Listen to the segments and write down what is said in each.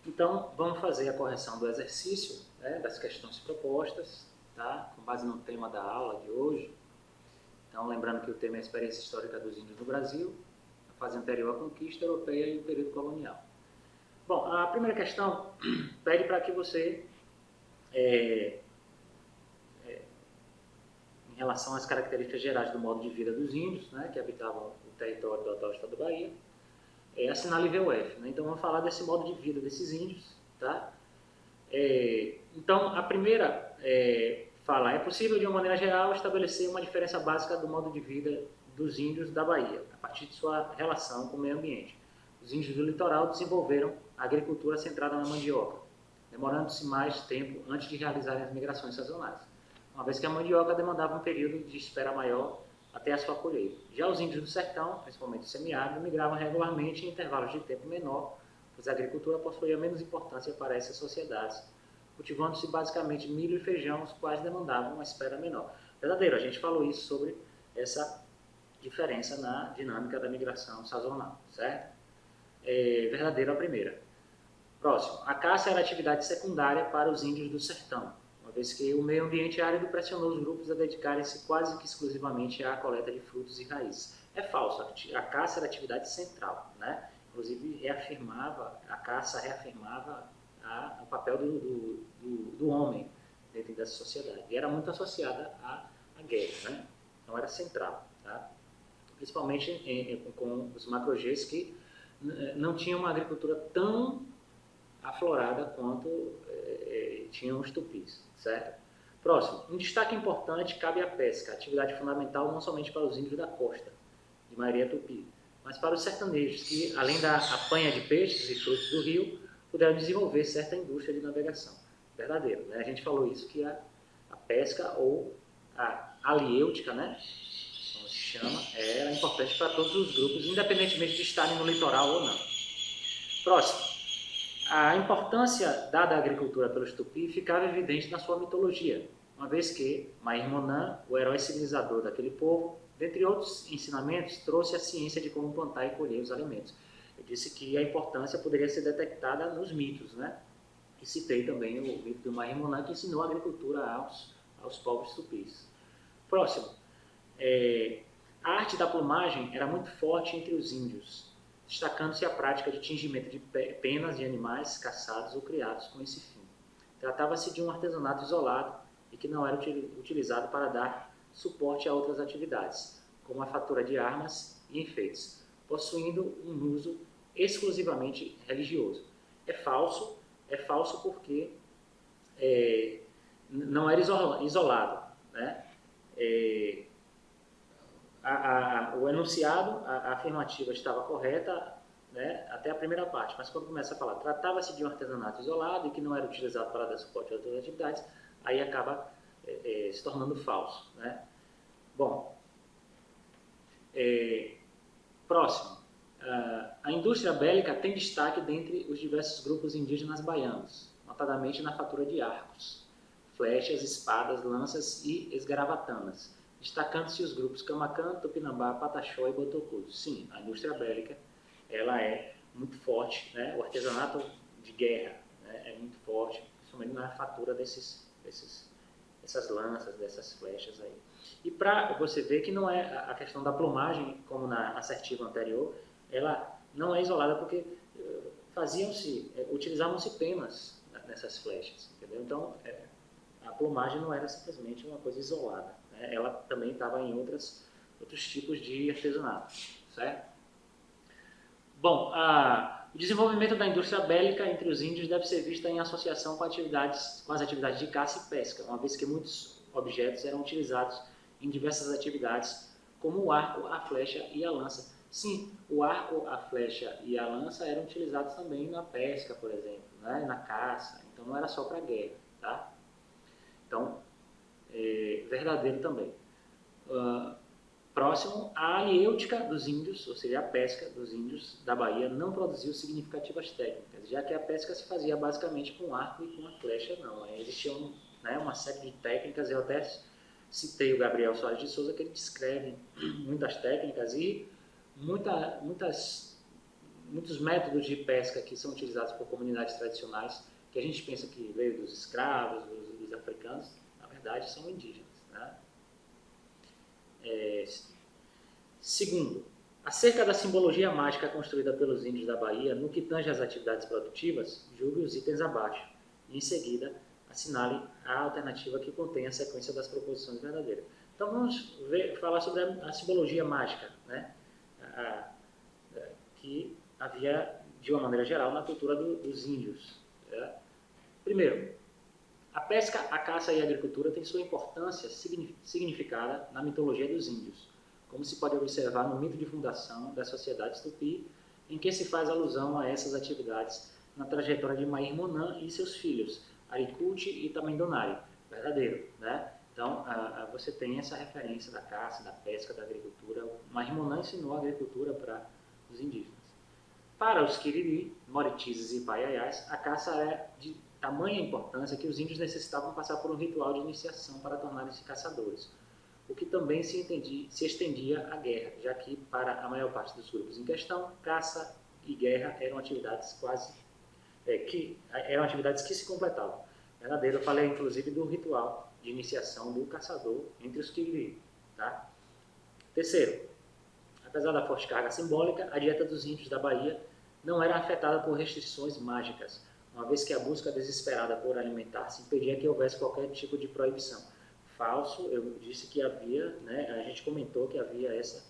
Então, vamos fazer a correção do exercício, né, das questões propostas, tá? Com base no tema da aula de hoje. Então, lembrando que o tema é a experiência histórica dos índios no Brasil, a fase anterior à conquista europeia e o período colonial. Bom, a primeira questão pede para que você, em relação às características gerais do modo de vida dos índios, né, que habitavam o território do atual estado da Bahia, assinale VUF. Né? Então, vamos falar desse modo de vida desses índios. Tá? Então, a primeira fala, é possível, de uma maneira geral, estabelecer uma diferença básica do modo de vida dos índios da Bahia, a partir de sua relação com o meio ambiente. Os índios do litoral desenvolveram a agricultura centrada na mandioca, demorando-se mais tempo antes de realizarem as migrações sazonais, uma vez que a mandioca demandava um período de espera maior até a sua colheita. Já os índios do sertão, principalmente o semiárido, migravam regularmente em intervalos de tempo menor, pois a agricultura possuía menos importância para essas sociedades, cultivando-se basicamente milho e feijão, os quais demandavam uma espera menor. Verdadeiro, a gente falou isso sobre essa diferença na dinâmica da migração sazonal, certo? Verdadeiro a primeira. Próximo, a caça era atividade secundária para os índios do sertão, uma vez que o meio ambiente árido pressionou os grupos a dedicarem-se quase que exclusivamente à coleta de frutos e raízes. É falso, a caça era atividade central, né? Inclusive a caça reafirmava o papel do homem dentro dessa sociedade, e era muito associada à guerra, né? Então era central, tá? Principalmente com os macro-Gs que não tinham uma agricultura tão aflorada quanto tinham os tupis, certo? Próximo, um destaque importante cabe à pesca, atividade fundamental não somente para os índios da costa, de maioria tupi, mas para os sertanejos, que, além da apanha de peixes e frutos do rio, puderam desenvolver certa indústria de navegação. Verdadeiro, né? A gente falou isso, que a pesca ou a aliêutica, né, como se chama, era importante para todos os grupos, independentemente de estarem no litoral ou não. Próximo. A importância dada à agricultura pelos tupi ficava evidente na sua mitologia, uma vez que Mair-Monan, o herói civilizador daquele povo, dentre outros ensinamentos, trouxe a ciência de como plantar e colher os alimentos. Eu disse que a importância poderia ser detectada nos mitos, né? E citei também o mito do Mair-Monan, que ensinou a agricultura aos povos tupis. Próximo. A arte da plumagem era muito forte entre os índios, destacando-se a prática de tingimento de penas de animais caçados ou criados com esse fim. Tratava-se de um artesanato isolado e que não era utilizado para dar suporte a outras atividades, como a fatura de armas e enfeites, possuindo um uso exclusivamente religioso. É falso porque não era isolado, né? O enunciado, a afirmativa estava correta, né, até a primeira parte, mas quando começa a falar tratava-se de um artesanato isolado e que não era utilizado para dar suporte a outras atividades, aí acaba se tornando falso, né? Bom, próximo. A indústria bélica tem destaque dentre os diversos grupos indígenas baianos, notadamente na fatura de arcos, flechas, espadas, lanças e esgaravatanas, destacando-se os grupos Camacan, Tupinambá, Pataxó e Botocudo. Sim, a indústria bélica ela é muito forte, né? O artesanato de guerra, né, é muito forte, principalmente na fatura dessas lanças, dessas flechas aí. E para você ver que não é a questão da plumagem, como na assertiva anterior, ela não é isolada porque utilizavam-se penas nessas flechas, entendeu? Então, a plumagem não era simplesmente uma coisa isolada, né? Ela também estava em outros tipos de artesanato, certo? Bom, o desenvolvimento da indústria bélica entre os índios deve ser visto em associação com as atividades de caça e pesca, uma vez que muitos objetos eram utilizados em diversas atividades, como o arco, a flecha e a lança. Sim, o arco, a flecha e a lança eram utilizados também na pesca, por exemplo, né? Na caça, então não era só para guerra, tá? Então, verdadeiro também. Próximo, a aliêutica dos índios, ou seja, a pesca dos índios da Bahia, não produziu significativas técnicas, já que a pesca se fazia basicamente com arco e com a flecha, não. Existiam, né, uma série de técnicas, eu até citei o Gabriel Soares de Souza, que ele descreve muitas técnicas e muitas muitos métodos de pesca que são utilizados por comunidades tradicionais, que a gente pensa que veio dos escravos, dos africanos, na verdade são indígenas, né? Segundo, acerca da simbologia mágica construída pelos índios da Bahia, no que tange às atividades produtivas, julgue os itens abaixo e, em seguida, assinale a alternativa que contém a sequência das proposições verdadeiras. Então, vamos falar sobre a simbologia mágica, né? Que havia, de uma maneira geral, na cultura dos índios. Né? Primeiro, a pesca, a caça e a agricultura têm sua importância significada na mitologia dos índios, como se pode observar no mito de fundação das sociedades tupi, em que se faz alusão a essas atividades na trajetória de Mair Monan e seus filhos, Aricuti e Tamendonari, verdadeiro, né? Então, você tem essa referência da caça, da pesca, da agricultura. Mair Monan ensinou a agricultura para os indígenas. Para os Quiriri, Moritizes e Paiaiás, a caça é de tamanha importância que os índios necessitavam passar por um ritual de iniciação para tornarem-se caçadores, o que também se estendia à guerra, já que, para a maior parte dos grupos em questão, caça e guerra eram atividades que se completavam. Verdadeiro, eu falei inclusive do ritual de iniciação do caçador entre os Quiriri. Tá? Terceiro, apesar da forte carga simbólica, a dieta dos índios da Bahia não era afetada por restrições mágicas, uma vez que a busca desesperada por alimentar-se impedia que houvesse qualquer tipo de proibição. Falso, eu disse que havia, né, a gente comentou que havia essa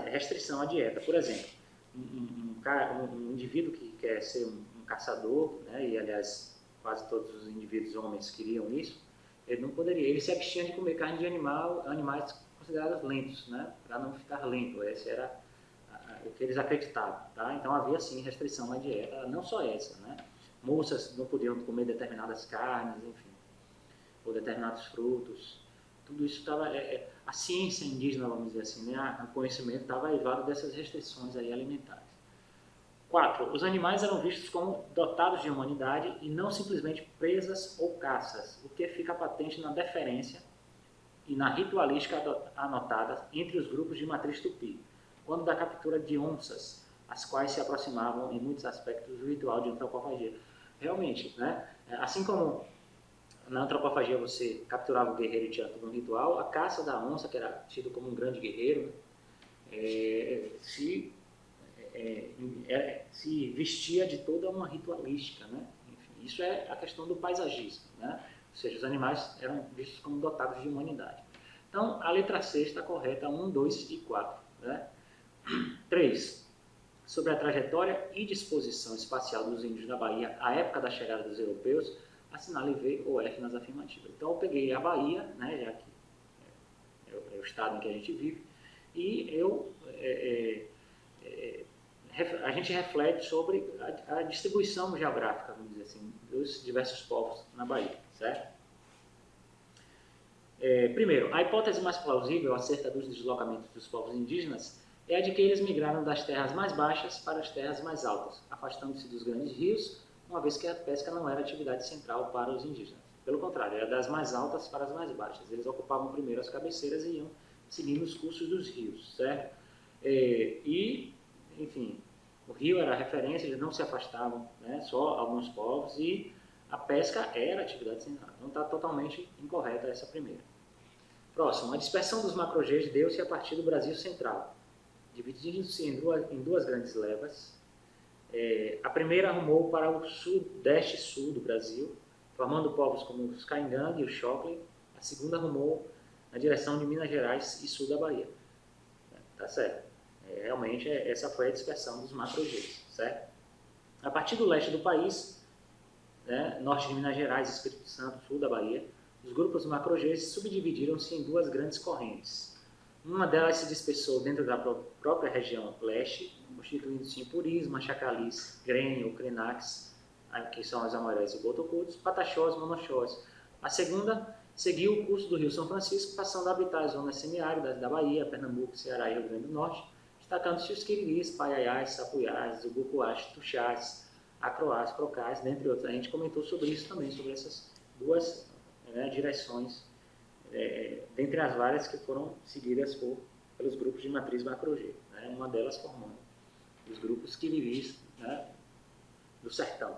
restrição à dieta. Por exemplo, um indivíduo que quer ser um caçador, né, e aliás quase todos os indivíduos homens queriam isso, ele não poderia, ele se abstinha de comer carne de animais considerados lentos, né, para não ficar lento. Esse era o que eles acreditavam, tá? Então havia sim restrição na dieta, não só essa, né? Moças não podiam comer determinadas carnes, enfim, ou determinados frutos. Tudo isso estava, a ciência indígena, vamos dizer assim, né? O conhecimento estava aivado dessas restrições aí alimentares. 4. Os animais eram vistos como dotados de humanidade e não simplesmente presas ou caças, o que fica patente na deferência e na ritualística anotada entre os grupos de matriz tupi, quando da captura de onças, as quais se aproximavam em muitos aspectos do ritual de antropofagia. Realmente, né? Assim como na antropofagia você capturava o guerreiro e tinha todo um ritual, a caça da onça, que era tido como um grande guerreiro, se vestia de toda uma ritualística, né? Enfim, isso é a questão do paisagismo, né? Ou seja, os animais eram vistos como dotados de humanidade. Então, a letra C está correta, 1, 2 e 4. Né? 3. Sobre a trajetória e disposição espacial dos índios da Bahia à época da chegada dos europeus, assinale V ou F nas afirmativas. Então, eu peguei a Bahia, né, já que é o estado em que a gente vive, e a gente reflete sobre a distribuição geográfica, vamos dizer assim, dos diversos povos na Bahia, certo? Primeiro, a hipótese mais plausível acerca dos deslocamentos dos povos indígenas é a de que eles migraram das terras mais baixas para as terras mais altas, afastando-se dos grandes rios, uma vez que a pesca não era atividade central para os indígenas. Pelo contrário, era das mais altas para as mais baixas. Eles ocupavam primeiro as cabeceiras e iam seguindo os cursos dos rios, certo? Enfim, o rio era a referência, eles não se afastavam, né, só alguns povos, e a pesca era atividade central. Então está totalmente incorreta essa primeira. Próximo, a dispersão dos macro-Gs deu-se a partir do Brasil Central, dividindo-se em duas grandes levas. A primeira arrumou para o sudeste-sul do Brasil, formando povos como os Caingangue e o Xoclen. A segunda arrumou na direção de Minas Gerais e sul da Bahia. Tá certo? Realmente, essa foi a dispersão dos macro-Gs, certo? A partir do leste do país, né, norte de Minas Gerais, Espírito Santo, sul da Bahia, os grupos macro-Gs subdividiram-se em duas grandes correntes. Uma delas se dispersou dentro da própria região leste, constituindo-se em Puris, Machacalis, Grêmio ou Krenax, que são os Amorés e Botocudos, Pataxós, Monoxós. A segunda seguiu o curso do Rio São Francisco, passando a habitar as zonas semiáridas da Bahia, Pernambuco, Ceará e Rio Grande do Norte, destacando-se os Quiriris, Paiaiás, Sapuiás, Ubucuás, Tuxás, Acroás, Crocás, dentre outros. A gente comentou sobre isso também, sobre essas duas direções, dentre as várias que foram seguidas pelos grupos de matriz macro-G, né, uma delas formando os grupos quiriris, né, do sertão.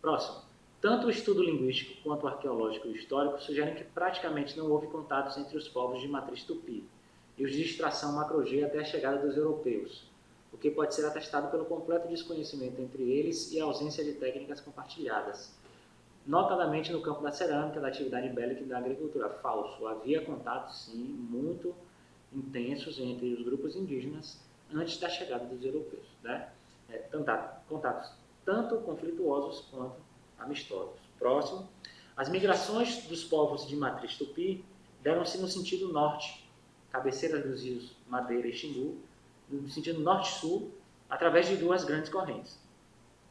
Próximo. Tanto o estudo linguístico quanto o arqueológico e o histórico sugerem que praticamente não houve contatos entre os povos de matriz tupi e os de extração macro-G até a chegada dos europeus, o que pode ser atestado pelo completo desconhecimento entre eles e a ausência de técnicas compartilhadas, notadamente no campo da cerâmica, da atividade bélica e da agricultura. Falso. Havia contatos, sim, muito intensos entre os grupos indígenas antes da chegada dos europeus, né? Contatos tanto conflituosos quanto amistosos. Próximo. As migrações dos povos de matriz tupi deram-se no sentido norte, cabeceira dos rios Madeira e Xingu, no sentido norte-sul, através de duas grandes correntes.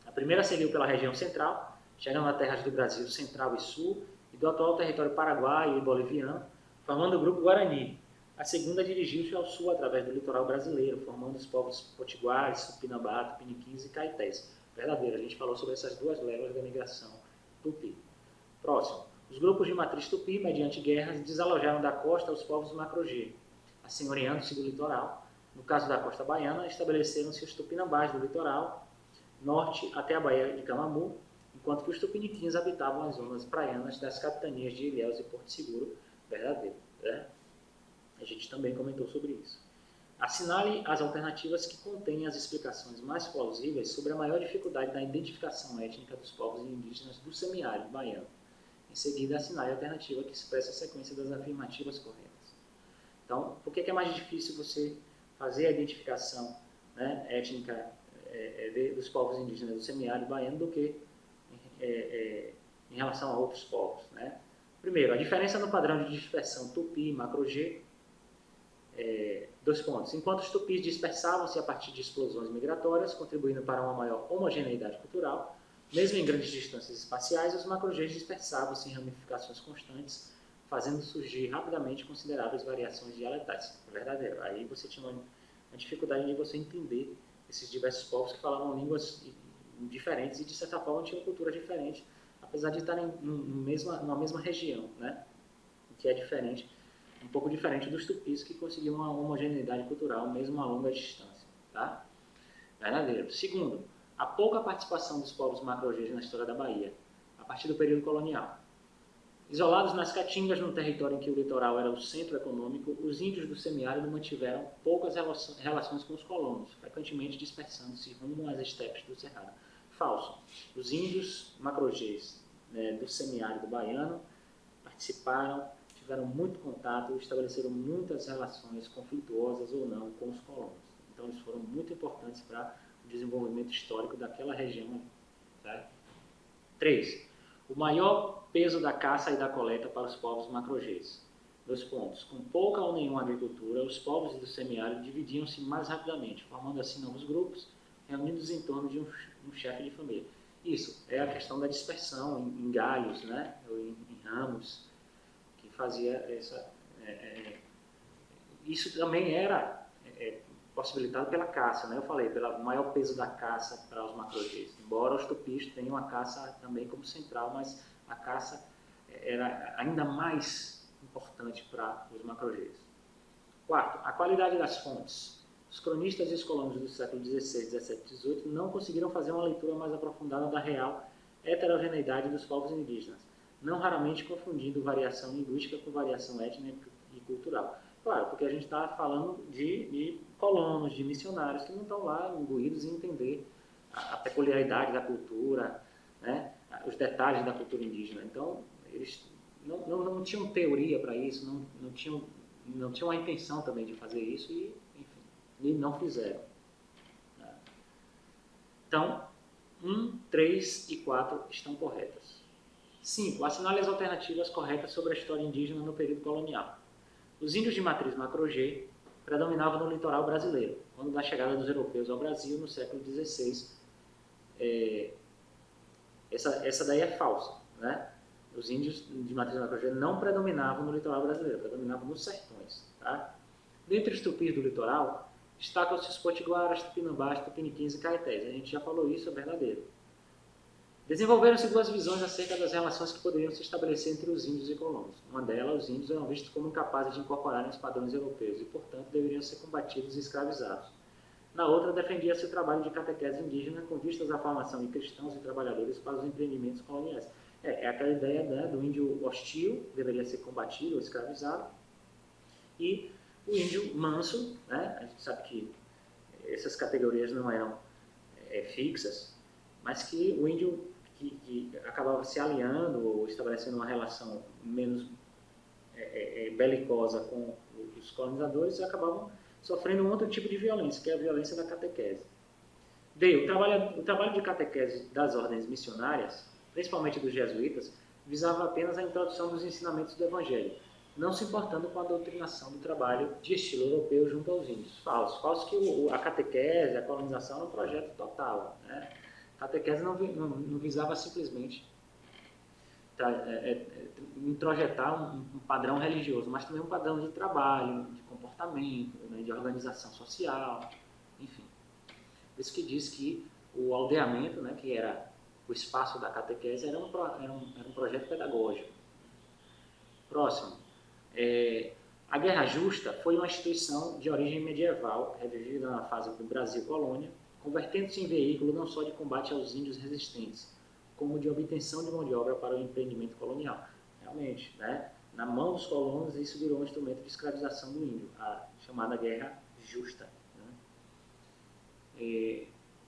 A primeira seguiu pela região central, chegando a terras do Brasil central e sul e do atual território paraguaio e boliviano, formando o grupo Guarani. A segunda dirigiu-se ao sul através do litoral brasileiro, formando os povos potiguares, Tupinambá, Tupiniquins e Caetés. Verdadeiro, a gente falou sobre essas duas levas da migração tupi. Próximo. Os grupos de matriz tupi, mediante guerras, desalojaram da costa os povos macro-G, assenhoreando-se do litoral. No caso da costa baiana, estabeleceram-se os tupinambás do litoral norte até a Baía de Camamu, enquanto que os tupiniquins habitavam as zonas praianas das capitanias de Ilhéus e Porto Seguro. Verdadeiro, né? A gente também comentou sobre isso. Assinale as alternativas que contêm as explicações mais plausíveis sobre a maior dificuldade da identificação étnica dos povos indígenas do semiárido baiano. Em seguida, assinale a alternativa que expressa a sequência das afirmativas corretas. Então, por que é mais difícil você fazer a identificação, né, étnica dos povos indígenas do semiárido baiano do que em relação a outros povos, né? Primeiro, a diferença no padrão de dispersão tupi e macro-G. Dois pontos. Enquanto os tupis dispersavam-se a partir de explosões migratórias, contribuindo para uma maior homogeneidade cultural, mesmo em grandes distâncias espaciais, os macro-Gs dispersavam-se em ramificações constantes, fazendo surgir rapidamente consideráveis variações dialetais. É verdadeiro. Aí você tinha uma dificuldade de você entender esses diversos povos que falavam línguas diferentes e, de certa forma, tinham cultura diferente, apesar de estarem numa mesma região, né? O que é diferente, um pouco diferente dos tupis, que conseguiam uma homogeneidade cultural, mesmo a longa distância. Tá? Verdadeiro. Segundo, a pouca participação dos povos macro-Gs na história da Bahia, a partir do período colonial. Isolados nas caatingas, no território em que o litoral era o centro econômico, os índios do semiárido mantiveram poucas relações com os colonos, frequentemente dispersando-se rumo às estepes do Cerrado. Falso. Os índios macro-Gs, né, do semiárido baiano participaram, tiveram muito contato, estabeleceram muitas relações conflituosas ou não com os colonos. Então, eles foram muito importantes para o desenvolvimento histórico daquela região. Tá? 3. O maior peso da caça e da coleta para os povos macro-Gs. 2 pontos. Com pouca ou nenhuma agricultura, os povos do semiárido dividiam-se mais rapidamente, formando assim novos grupos, reunidos em torno de um chefe de família. Isso é a questão da dispersão em galhos, né, ou em ramos, que fazia essa... isso também era possibilitado pela caça, né? Eu falei, pelo maior peso da caça para os macro-Gs. Embora os tupis tenham a caça também como central, mas a caça era ainda mais importante para os macro-Gs. 4. A qualidade das fontes. Os cronistas e os colonos do século XVI, XVII e XVIII não conseguiram fazer uma leitura mais aprofundada da real heterogeneidade dos povos indígenas, não raramente confundindo variação linguística com variação étnica e cultural. Claro, porque a gente está falando de colonos, de missionários que não estão lá imbuídos em entender a peculiaridade da cultura, né, os detalhes da cultura indígena. Então, eles não tinham teoria para isso, não tinham a intenção também de fazer isso e, enfim, e não fizeram. Então, 1, 3 e 4 estão corretas. 5. Assinale as alternativas corretas sobre a história indígena no período colonial. Os índios de matriz macro-G predominavam no litoral brasileiro, quando da chegada dos europeus ao Brasil no século XVI. Essa daí é falsa, né? Os índios de matriz macro-G não predominavam no litoral brasileiro, predominavam nos sertões. Tá? Dentre os tupis do litoral, destacam-se os potiguaras, tupinambás, tupiniquins e caetés. A gente já falou isso, é verdadeiro. Desenvolveram-se duas visões acerca das relações que poderiam se estabelecer entre os índios e colonos. Uma delas, os índios eram vistos como incapazes de incorporarem os padrões europeus e, portanto, deveriam ser combatidos e escravizados. Na outra, defendia-se o trabalho de catequese indígena com vistas à formação de cristãos e trabalhadores para os empreendimentos coloniais. É aquela ideia, né, do índio hostil, deveria ser combatido ou escravizado, e o índio manso, né, a gente sabe que essas categorias não eram fixas, mas que o índio que acabava se aliando ou estabelecendo uma relação menos belicosa com os colonizadores, acabavam sofrendo um outro tipo de violência, que é a violência da catequese. O trabalho de catequese das ordens missionárias, principalmente dos jesuítas, visava apenas a introdução dos ensinamentos do Evangelho, não se importando com a doutrinação do trabalho de estilo europeu junto aos índios. Falso que a catequese, a colonização era um projeto total, né? A catequese não visava simplesmente introjetar um padrão religioso, mas também um padrão de trabalho, de comportamento, né, de organização social, enfim. Por isso que diz que o aldeamento, né, que era o espaço da catequese, era um projeto pedagógico. Próximo. A Guerra Justa foi uma instituição de origem medieval, revivida na fase do Brasil colônia, convertendo-se em veículo não só de combate aos índios resistentes, como de obtenção de mão de obra para o empreendimento colonial. Realmente, né, na mão dos colonos, isso virou um instrumento de escravização do índio, a chamada Guerra Justa.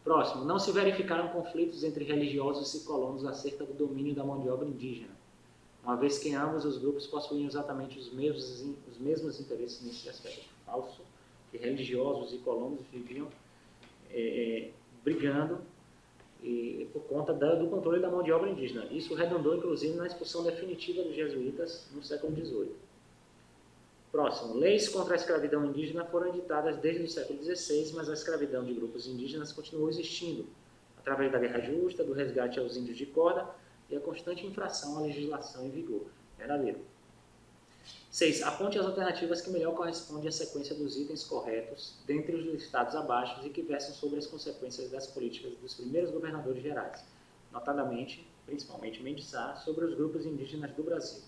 Próximo, não se verificaram conflitos entre religiosos e colonos acerca do domínio da mão de obra indígena, uma vez que ambos os grupos possuíam exatamente os mesmos interesses nesse aspecto. Falso, que religiosos e colonos viviam brigando por conta do controle da mão de obra indígena. Isso redundou, inclusive, na expulsão definitiva dos jesuítas no século XVIII. Próximo. Leis contra a escravidão indígena foram editadas desde o século XVI, mas a escravidão de grupos indígenas continuou existindo, através da Guerra Justa, do resgate aos índios de corda e a constante infração à legislação em vigor. Verdadeiro. 6. Aponte as alternativas que melhor correspondem à sequência dos itens corretos, dentre os listados abaixo, e que versam sobre as consequências das políticas dos primeiros governadores gerais, notadamente, principalmente Mendes Sá, sobre os grupos indígenas do Brasil.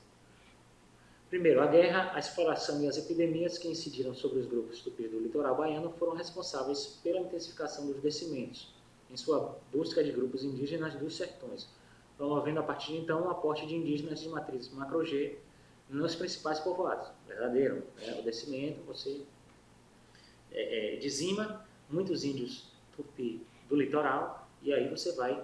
Primeiro, a guerra, a exploração e as epidemias que incidiram sobre os grupos tupis do litoral baiano foram responsáveis pela intensificação dos descimentos, em sua busca de grupos indígenas dos sertões, promovendo a partir de então o aporte de indígenas de matriz macro-G nos principais povoados. Verdadeiro, né? O descimento, você dizima muitos índios tupi do litoral e aí você vai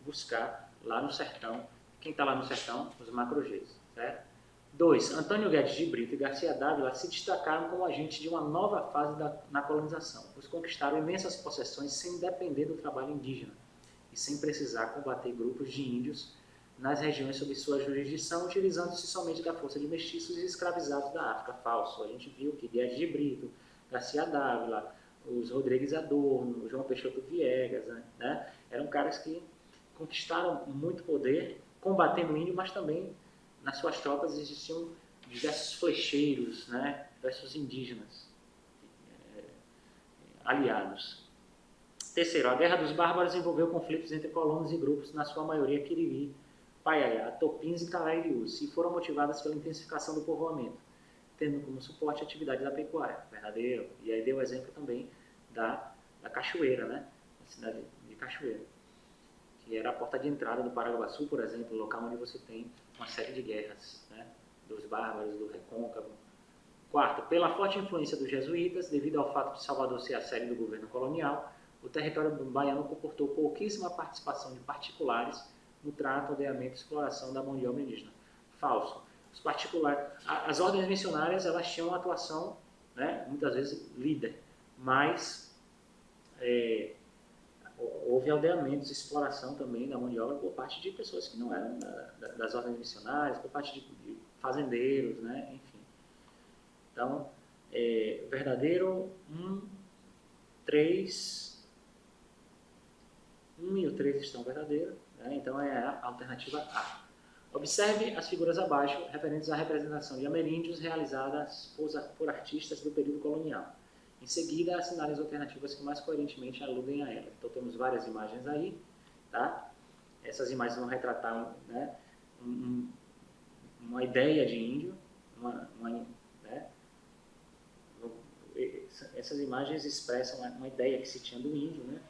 buscar lá no sertão, quem está lá no sertão? Os macro-Gs, certo? 2. Antônio Guedes de Brito e Garcia Dávila se destacaram como agentes de uma nova fase na colonização, pois conquistaram imensas possessões sem depender do trabalho indígena e sem precisar combater grupos de índios nas regiões sob sua jurisdição, utilizando-se somente da força de mestiços e escravizados da África. Falso. A gente viu que Guedes de Brito, Garcia Dávila, os Rodrigues Adorno, João Peixoto Viegas, né, eram caras que conquistaram muito poder combatendo o índio, mas também nas suas tropas existiam diversos flecheiros, né, diversos indígenas aliados. Terceiro, a Guerra dos Bárbaros envolveu conflitos entre colonos e grupos, na sua maioria Quiriri, Paiaiá, Topins e Carairiús, e foram motivadas pela intensificação do povoamento, tendo como suporte a atividade da pecuária. Verdadeiro. E aí deu o exemplo também da Cachoeira, né, a cidade de Cachoeira, que era a porta de entrada do Paraguaçu, por exemplo, local onde você tem uma série de guerras, né, dos bárbaros, do Recôncavo. Quarto, pela forte influência dos jesuítas, devido ao fato de Salvador ser a sede do governo colonial, o território baiano comportou pouquíssima participação de particulares no trato, aldeamento e exploração da mão de obra indígena. Falso. Os particulares, as ordens missionárias, elas tinham uma atuação, né, muitas vezes líder, mas houve aldeamentos, exploração também da mão de obra por parte de pessoas que não eram das ordens missionárias, por parte de fazendeiros, né, enfim. Então, verdadeiro, 3, 1 e o 3 estão verdadeiros, né, então é a alternativa A. Observe as figuras abaixo, referentes à representação de ameríndios realizadas por artistas do período colonial. Em seguida, assinale as alternativas que mais coerentemente aludem a ela. Então, temos várias imagens aí, tá? Essas imagens vão retratar, né, uma ideia de índio, né? essas imagens expressam uma ideia que se tinha do índio, né?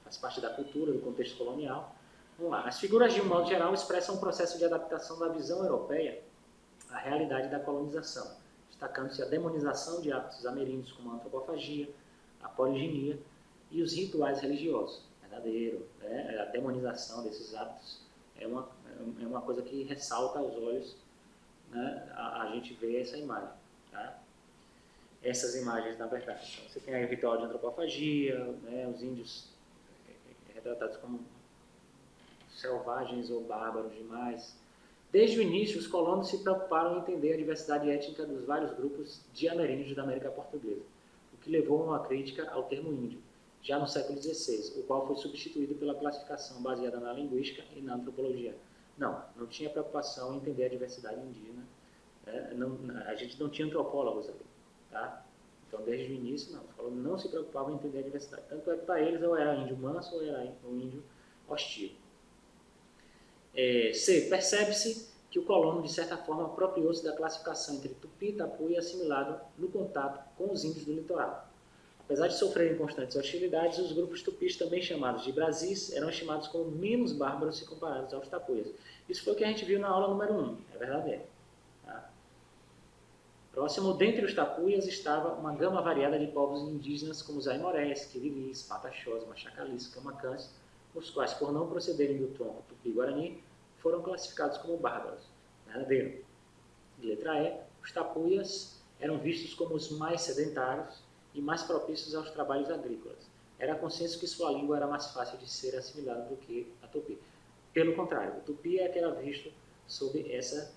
Faz parte da cultura, do contexto colonial. Vamos lá. As figuras, de um modo geral, expressam um processo de adaptação da visão europeia à realidade da colonização, destacando-se a demonização de hábitos ameríndios como a antropofagia, a poliginia e os rituais religiosos. Verdadeiro, né? A demonização desses hábitos é uma coisa que ressalta aos olhos, né? A gente vê essa imagem. Tá? Essas imagens, na verdade. Então, você tem aí o ritual de antropofagia, né? Os índios retratados como selvagens ou bárbaros demais. Desde o início, os colonos se preocuparam em entender a diversidade étnica dos vários grupos de ameríndios da América Portuguesa, o que levou a uma crítica ao termo índio, já no século XVI, o qual foi substituído pela classificação baseada na linguística e na antropologia. Não tinha preocupação em entender a diversidade indígena, a gente não tinha antropólogos ali, tá? Então, desde o início, os colonos não se preocupavam em entender a diversidade. Tanto é que para eles, ou era índio manso ou era um índio hostil. C. Percebe-se que o colono, de certa forma, apropriou-se da classificação entre tupi e tapuia assimilado no contato com os índios do litoral. Apesar de sofrerem constantes hostilidades, os grupos tupis, também chamados de brasis, eram estimados como menos bárbaros se comparados aos tapuias. Isso foi o que a gente viu na aula número 1, é verdadeiro. Tá? Próximo, dentre os tapuias, estava uma gama variada de povos indígenas como os aimorés, quiriris, pataxós, machacalis, camacãs, os quais, por não procederem do tronco tupi-guarani, foram classificados como bárbaros. Verdadeiro. Letra E, os tapuias eram vistos como os mais sedentários e mais propícios aos trabalhos agrícolas. Era consenso que sua língua era mais fácil de ser assimilada do que a tupi. Pelo contrário, o tupi é que era visto sob esse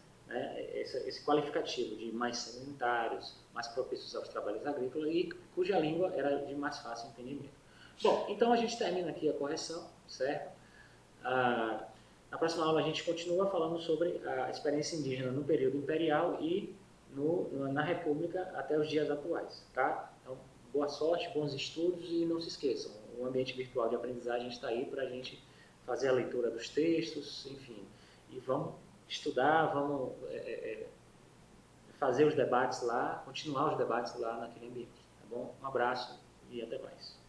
qualificativo de mais sedentários, mais propícios aos trabalhos agrícolas e cuja língua era de mais fácil entendimento. Bom, então a gente termina aqui a correção, certo? Na próxima aula a gente continua falando sobre a experiência indígena no período imperial e na República até os dias atuais, tá? Então, boa sorte, bons estudos e não se esqueçam, o ambiente virtual de aprendizagem está aí para a gente fazer a leitura dos textos, enfim, e vamos estudar, vamos fazer os debates lá, continuar os debates lá naquele ambiente, tá bom? Um abraço e até mais.